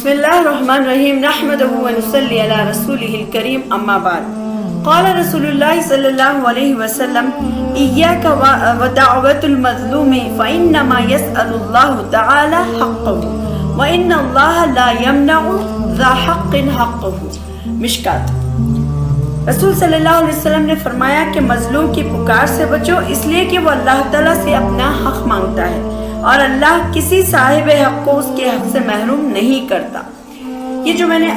بسم اللہ الرحمن الرحیم نحمدہ ونصلی علی رسولہ الکریم اما بعد قال رسول اللہ صلی اللہ علیہ وسلم ایاک ودعوۃ المظلوم فإنما يسأل اللہ تعالی حقہ وإن اللہ لا يمنع ذا حق حقہ۔ مشکات۔ رسول صلی اللہ علیہ وسلم نے فرمایا کہ مظلوم کی پکار سے بچو، اس لیے کہ وہ اللہ تعالیٰ سے اپنا حق مانگتا ہے اور اللہ کسی صاحب حق کو اس کے حق سے محروم نہیں کرتا۔ یہ جو میں نے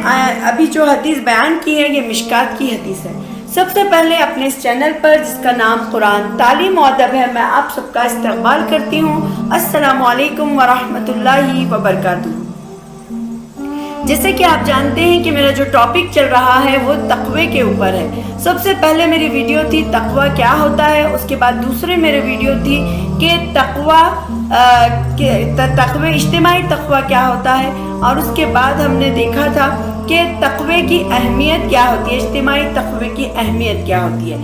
ابھی جو حدیث بیان کی ہے یہ مشکات کی حدیث ہے۔ سب سے پہلے اپنے اس چینل پر جس کا نام قرآن تعلیم و ادب ہے، میں آپ سب کا استقبال کرتی ہوں۔ السلام علیکم ورحمۃ اللہ وبرکاتہ۔ جیسے کہ آپ جانتے ہیں کہ میرا جو ٹاپک چل رہا ہے وہ تقوی کے اوپر ہے۔ سب سے پہلے میری ویڈیو تھی تقوی کیا ہوتا ہے، اس کے بعد دوسری میری ویڈیو تھی کہ تقوی اجتماعی تقوی کیا ہوتا ہے، اور اس کے بعد ہم نے دیکھا تھا کہ تقوی کی اہمیت کیا ہوتی ہے، اجتماعی تقوی کی اہمیت کیا ہوتی ہے۔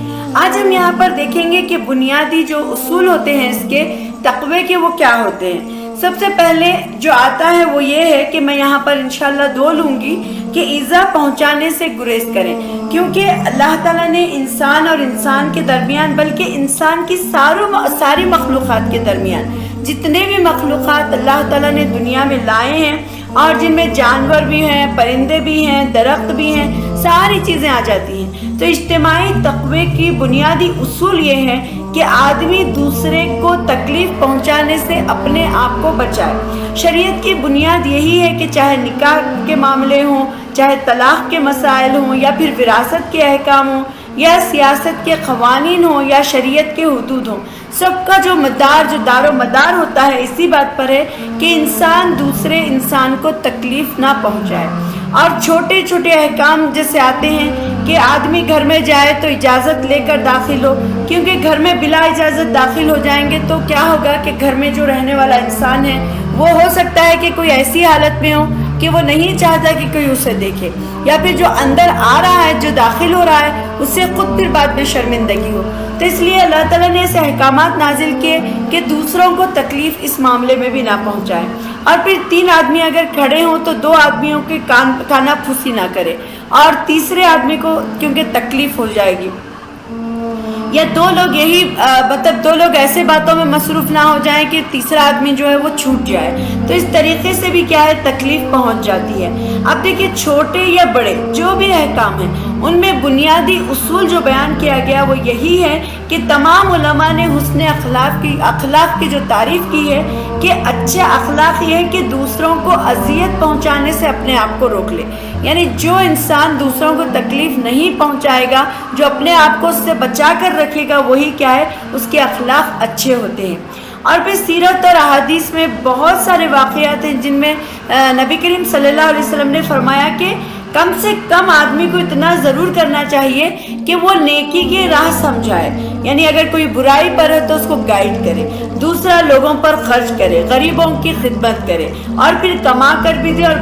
آج ہم یہاں پر دیکھیں گے کہ بنیادی جو اصول ہوتے ہیں اس کے تقوی کے وہ کیا ہوتے ہیں۔ سب سے پہلے جو آتا ہے وہ یہ ہے کہ میں یہاں پر انشاءاللہ دو لوں گی کہ ایذا پہنچانے سے گریز کریں، کیونکہ اللہ تعالیٰ نے انسان اور انسان کے درمیان بلکہ انسان کی ساری مخلوقات کے درمیان جتنے بھی مخلوقات اللہ تعالیٰ نے دنیا میں لائے ہیں اور جن میں جانور بھی ہیں، پرندے بھی ہیں، درخت بھی ہیں، ساری چیزیں آ جاتی ہیں۔ تو اجتماعی تقوی کی بنیادی اصول یہ ہے کہ آدمی دوسرے کو تکلیف پہنچانے سے اپنے آپ کو بچائے۔ شریعت کی بنیاد یہی ہے کہ چاہے نکاح کے معاملے ہوں، چاہے طلاق کے مسائل ہوں، یا پھر وراثت کے احکام ہوں، یا سیاست کے قوانین ہوں، یا شریعت کے حدود ہوں، سب کا جو دار و مدار ہوتا ہے اسی بات پر ہے کہ انسان دوسرے انسان کو تکلیف نہ پہنچائے۔ اور چھوٹے چھوٹے احکام جیسے آتے ہیں کہ آدمی گھر میں جائے تو اجازت لے کر داخل ہو، کیونکہ گھر میں بلا اجازت داخل ہو جائیں گے تو کیا ہوگا کہ گھر میں جو رہنے والا انسان ہے وہ ہو سکتا ہے کہ کوئی ایسی حالت میں ہو کہ وہ نہیں چاہتا کہ کوئی اسے دیکھے، یا پھر جو اندر آ رہا ہے، جو داخل ہو رہا ہے، اسے خود پھر بعد میں شرمندگی ہو۔ تو اس لیے اللہ تعالیٰ نے ایسے احکامات نازل کیے کہ دوسروں کو تکلیف اس معاملے میں بھی نہ پہنچائے۔ اور پھر 3 آدمی اگر کھڑے ہوں تو 2 آدمیوں کے کانا پھوسی نہ کرے، اور تیسرے آدمی کو کیونکہ تکلیف ہو جائے گی، یا 2 لوگ ایسے باتوں میں مصروف نہ ہو جائیں کہ تیسرا آدمی جو ہے وہ چھوٹ جائے، تو اس طریقے سے بھی کیا ہے تکلیف پہنچ جاتی ہے۔ اب دیکھیے چھوٹے یا بڑے جو بھی احکام ہیں ان میں بنیادی اصول جو بیان کیا گیا وہ یہی ہے کہ تمام علماء نے حسن اخلاق کی جو تعریف کی ہے کہ اچھا اخلاق یہ ہے کہ دوسروں کو اذیت پہنچانے سے اپنے آپ کو روک لے، یعنی جو انسان دوسروں کو تکلیف نہیں پہنچائے گا، جو اپنے آپ کو اس سے بچا کر رکھے گا، وہی کیا ہے اس کے اخلاق اچھے ہوتے ہیں۔ اور پھر سیرت اور احادیث میں بہت سارے واقعات ہیں جن میں نبی کریم صلی اللہ علیہ وسلم نے فرمایا کہ کم سے کم آدمی کو اتنا ضرور کرنا چاہیے کہ وہ نیکی کی راہ سمجھائے، یعنی اگر کوئی برائی پر ہے تو اس کو گائیڈ کرے، دوسرا لوگوں پر خرچ کرے، غریبوں کی خدمت کرے، اور پھر کما کر بھی دے اور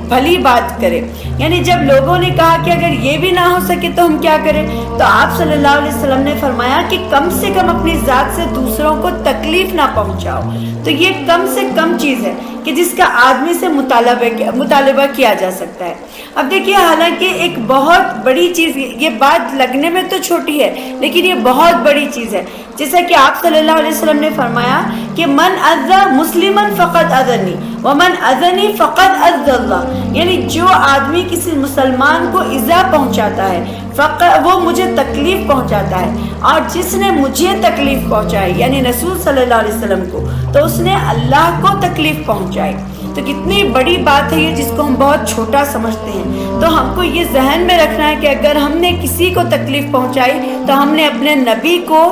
بھلی بات کرے۔ یعنی جب لوگوں نے کہا کہ اگر یہ بھی نہ ہو سکے تو ہم کیا کریں، تو آپ صلی اللہ علیہ وسلم نے فرمایا کہ کم سے کم اپنی ذات سے دوسروں کو تکلیف نہ پہنچاؤ۔ تو یہ کم سے کم چیز ہے کہ جس کا آدمی سے مطالبہ کیا جا سکتا ہے۔ اب دیکھیے حالانکہ ایک بہت بڑی چیز، یہ بات لگنے میں تو چھوٹی ہے لیکن یہ بہت بڑی چیز ہے، جیسا کہ آپ صلی اللہ علیہ وسلم نے فرمایا کہ من اذى مسلما فقد اذنی ومن اذنی فقد اذى اللہ، یعنی جو آدمی کسی مسلمان کو ایذا پہنچاتا ہے وہ مجھے تکلیف پہنچاتا ہے، اور جس نے مجھے تکلیف پہنچائی یعنی رسول صلی اللہ علیہ وسلم کو، تو اس نے اللہ کو تکلیف پہنچائی۔ تو کتنی بڑی بات ہے یہ، جس کو ہم بہت چھوٹا سمجھتے ہیں۔ تو ہم کو یہ ذہن میں رکھنا ہے کہ اگر ہم نے کسی کو تکلیف پہنچائی تو ہم نے اپنے نبی کو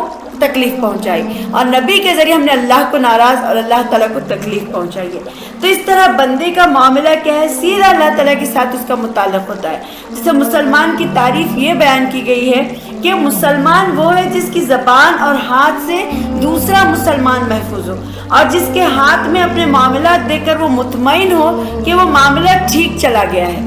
تکلیف پہنچائی، اور نبی کے ذریعے ہم نے اللہ کو ناراض اور اللہ تعالیٰ کو تکلیف پہنچائی ہے۔ تو اس طرح بندے کا معاملہ کیا ہے، سیدھا اللہ تعالیٰ کے ساتھ اس کا متعلق ہوتا ہے۔ جیسے مسلمان کی تعریف یہ بیان کی گئی ہے کہ مسلمان وہ ہے جس کی زبان اور ہاتھ سے دوسرا مسلمان محفوظ ہو، اور جس کے ہاتھ میں اپنے معاملات دے کر وہ مطمئن ہو کہ وہ معاملہ ٹھیک چلا گیا ہے۔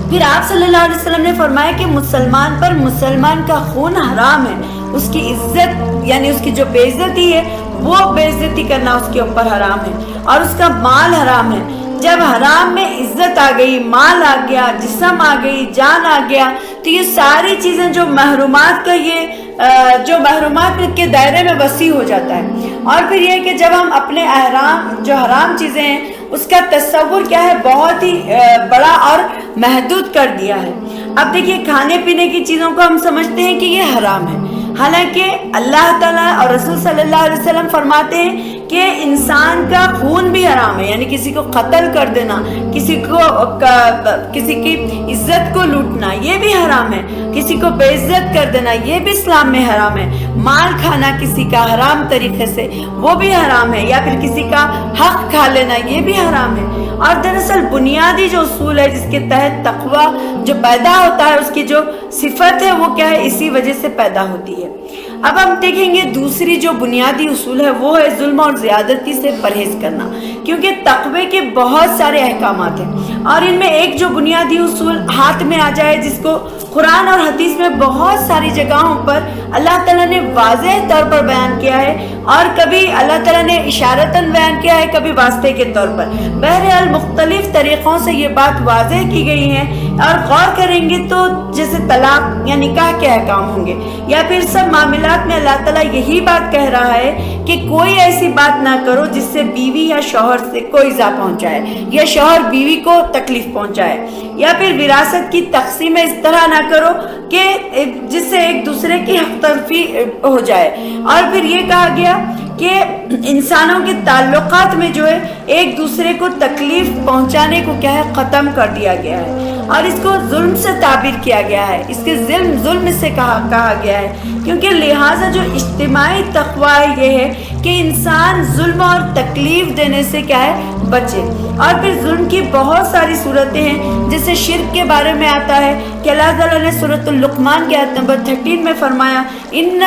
پھر آپ صلی اللہ علیہ وسلم نے فرمایا کہ مسلمان پر مسلمان کا خون حرام ہے، اس کی عزت یعنی اس کی جو بے عزتی ہے وہ بے عزتی کرنا اس کے اوپر حرام ہے، اور اس کا مال حرام ہے۔ جب حرام میں عزت آ گئی، مال آ گیا، جسم آ گئی، جان آ گیا، تو یہ ساری چیزیں جو محرومات کا جو محرومات کے دائرے میں وسیع ہو جاتا ہے۔ اور پھر یہ کہ جب ہم اپنے جو حرام چیزیں ہیں اس کا تصور کیا ہے، بہت ہی بڑا اور محدود کر دیا ہے۔ اب دیکھیے کھانے پینے کی چیزوں کو ہم سمجھتے ہیں کہ یہ حرام ہے، حالانکہ اللہ تعالیٰ اور رسول صلی اللہ علیہ وسلم فرماتے ہیں کہ انسان کا خون بھی حرام ہے، یعنی کسی کو قتل کر دینا، کسی کی عزت کو لوٹنا یہ بھی حرام ہے، کسی کو بے عزت کر دینا یہ بھی اسلام میں حرام ہے، مال کھانا کسی کا حرام طریقے سے وہ بھی حرام ہے، یا پھر کسی کا حق کھا لینا یہ بھی حرام ہے۔ اور دراصل بنیادی جو اصول ہے جس کے تحت تقوی جو پیدا ہوتا ہے، اس کی جو صفت ہے وہ کیا ہے، اسی وجہ سے پیدا ہوتی ہے۔ اب ہم دیکھیں گے دوسری جو بنیادی اصول ہے وہ ہے ظلم اور زیادتی سے پرہیز کرنا، کیونکہ تقوی کے بہت سارے احکامات ہیں، اور ان میں ایک جو بنیادی اصول ہاتھ میں آ جائے، جس کو قرآن اور حدیث میں بہت ساری جگہوں پر اللہ تعالیٰ نے واضح طور پر بیان کیا ہے، اور کبھی اللہ تعالیٰ نے اشارتاً بیان کیا ہے، کبھی واسطے کے طور پر۔ بہرحال مختلف طریقوں سے یہ بات واضح کی گئی ہے، اور غور کریں گے تو جیسے طلاق یا نکاح کے احکام ہوں گے، یا پھر سب معاملات میں اللہ تعالیٰ یہی بات کہہ رہا ہے کہ کوئی ایسی بات نہ کرو جس سے بیوی یا شوہر سے کوئی ایذا پہنچائے، یا شوہر بیوی کو تکلیف پہنچائے، یا پھر وراثت کی تقسیم اس طرح نہ کرو کہ جس سے ایک دوسرے کی حق تلفی ہو جائے۔ اور پھر یہ کہا گیا کہ انسانوں کے تعلقات میں جو ہے ایک دوسرے کو تکلیف پہنچانے کو کیا ہے ختم کر دیا گیا ہے، اور اس کو ظلم سے تعبیر کیا گیا ہے، اس کے ظلم سے کہا گیا ہے، کیونکہ لہٰذا جو اجتماعی تقوی یہ ہے کہ انسان ظلم اور تکلیف دینے سے کیا ہے بچے۔ اور پھر ظلم کی بہت ساری صورتیں ہیں، جیسے شرک کے بارے میں آتا ہے کہ اللہ تعالیٰ نے سورۃ اللقمان کے آیت نمبر 13 میں فرمایا ان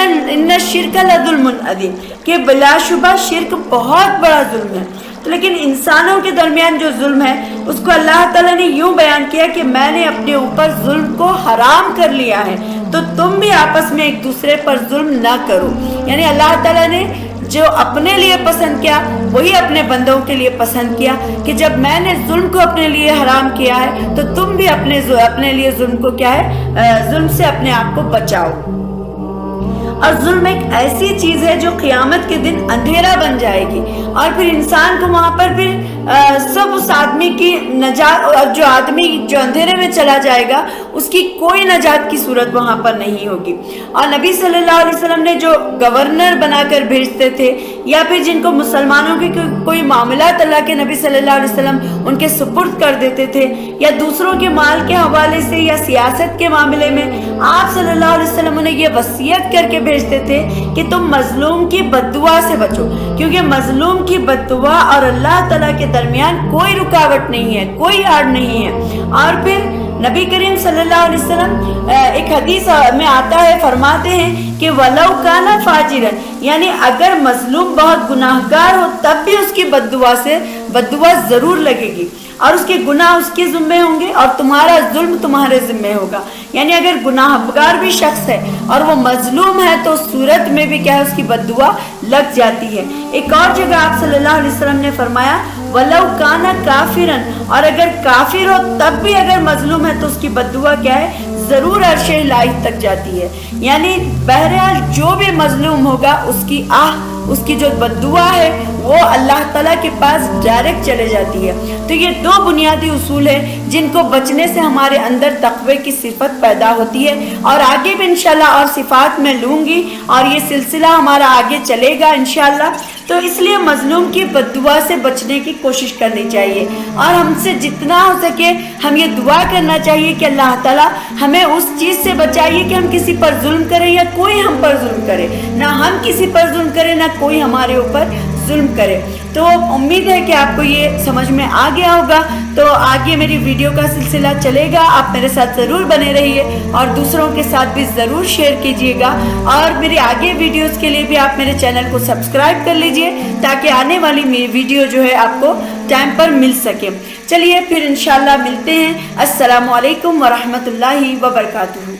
الشرک لظلم عظیم، کہ بلا شبہ شرک بہت بڑا ظلم ہے۔ تو لیکن انسانوں کے درمیان جو ظلم ہے اس کو اللہ تعالیٰ نے یوں بیان کیا کہ میں نے اپنے اوپر ظلم کو حرام کر لیا ہے، تو تم بھی آپس میں ایک دوسرے پر ظلم نہ کرو۔ یعنی اللہ تعالیٰ نے جو اپنے لیے پسند کیا وہی اپنے بندوں کے لیے پسند کیا، کہ جب میں نے ظلم کو اپنے لیے حرام کیا ہے تو تم بھی اپنے لیے ظلم کو کیا ہے، ظلم سے اپنے آپ کو بچاؤ۔ اور ظلم ایک ایسی چیز ہے جو قیامت کے دن اندھیرا بن جائے گی، اور پھر انسان کو وہاں پر پھر سب اس آدمی کی نجات، اور جو آدمی جو اندھیرے میں چلا جائے گا اس کی کوئی نجات کی صورت وہاں پر نہیں ہوگی۔ اور نبی صلی اللہ علیہ وسلم نے جو گورنر بنا کر بھیجتے تھے، یا پھر جن کو مسلمانوں کے کوئی معاملات اللہ کے نبی صلی اللہ علیہ وسلم ان کے سپرد کر دیتے تھے، یا دوسروں کے مال کے حوالے سے یا سیاست کے معاملے میں آپ صلی اللہ علیہ وسلم نے یہ وصیت کر کے بھیجتے تھے کہ تم مظلوم کی بد دعا سے بچو، کیونکہ مظلوم کی بد دعا اور اللہ تعالیٰ کے درمیان کوئی رکاوٹ نہیں ہے، کوئی آڑ نہیں ہے۔ اور پھر نبی کریم صلی اللہ علیہ وسلم ایک حدیث میں آتا ہے، فرماتے ہیں کہ وَلَوْ كَانَ فَاجِرًا، یعنی اگر مظلوم بہت گناہگار ہو تب بھی اس کی بد دعا ضرور لگے گی، اور اس کے گناہ اس کے ذمے ہوں گے اور تمہارا ظلم تمہارے ذمے ہوگا۔ یعنی اگر گناہگار بھی شخص ہے اور وہ مظلوم ہے تو اس صورت میں بھی کیا ہے اس کی بد دعا لگ جاتی ہے۔ ایک اور جگہ آپ صلی اللہ علیہ وسلم نے فرمایا وَلَوْ كَانَ كَافِرًا، اور اگر کافر ہو تب بھی اگر مظلوم ہے تو اس کی بد دعا کیا ہے ضرور عرش الہی تک جاتی ہے۔ یعنی بہرحال جو بھی مظلوم ہوگا اس کی جو بد دعا ہے وہ اللہ تعالیٰ کے پاس ڈائریکٹ چلے جاتی ہے۔ تو یہ دو بنیادی اصول ہیں جن کو بچنے سے ہمارے اندر تقوی کی صفت پیدا ہوتی ہے، اور آگے بھی انشاءاللہ اور صفات میں لوں گی، اور یہ سلسلہ ہمارا آگے چلے گا انشاءاللہ۔ تو اس لیے مظلوم کی بد دعا سے بچنے کی کوشش کرنی چاہیے، اور ہم سے جتنا ہو سکے ہم یہ دعا کرنا چاہیے کہ اللہ تعالیٰ ہمیں اس چیز سے بچائیے کہ ہم کسی پر ظلم کریں یا کوئی ہم پر ظلم کرے، نہ ہم کسی پر ظلم کریں نہ کوئی ہمارے اوپر ظلم کرے۔ تو امید ہے کہ آپ کو یہ سمجھ میں آ گیا ہوگا۔ تو آگے میری ویڈیو کا سلسلہ چلے گا، آپ میرے ساتھ ضرور بنے رہیے اور دوسروں کے ساتھ بھی ضرور شیئر کیجیے گا، اور میری آگے ویڈیوز کے لیے بھی آپ میرے چینل کو سبسکرائب کر لیجیے تاکہ آنے والی میری ویڈیو جو ہے آپ کو ٹائم پر مل سکے۔ چلیے پھر انشاءاللہ ملتے ہیں۔ السلام علیکم ورحمۃ اللہ وبرکاتہ۔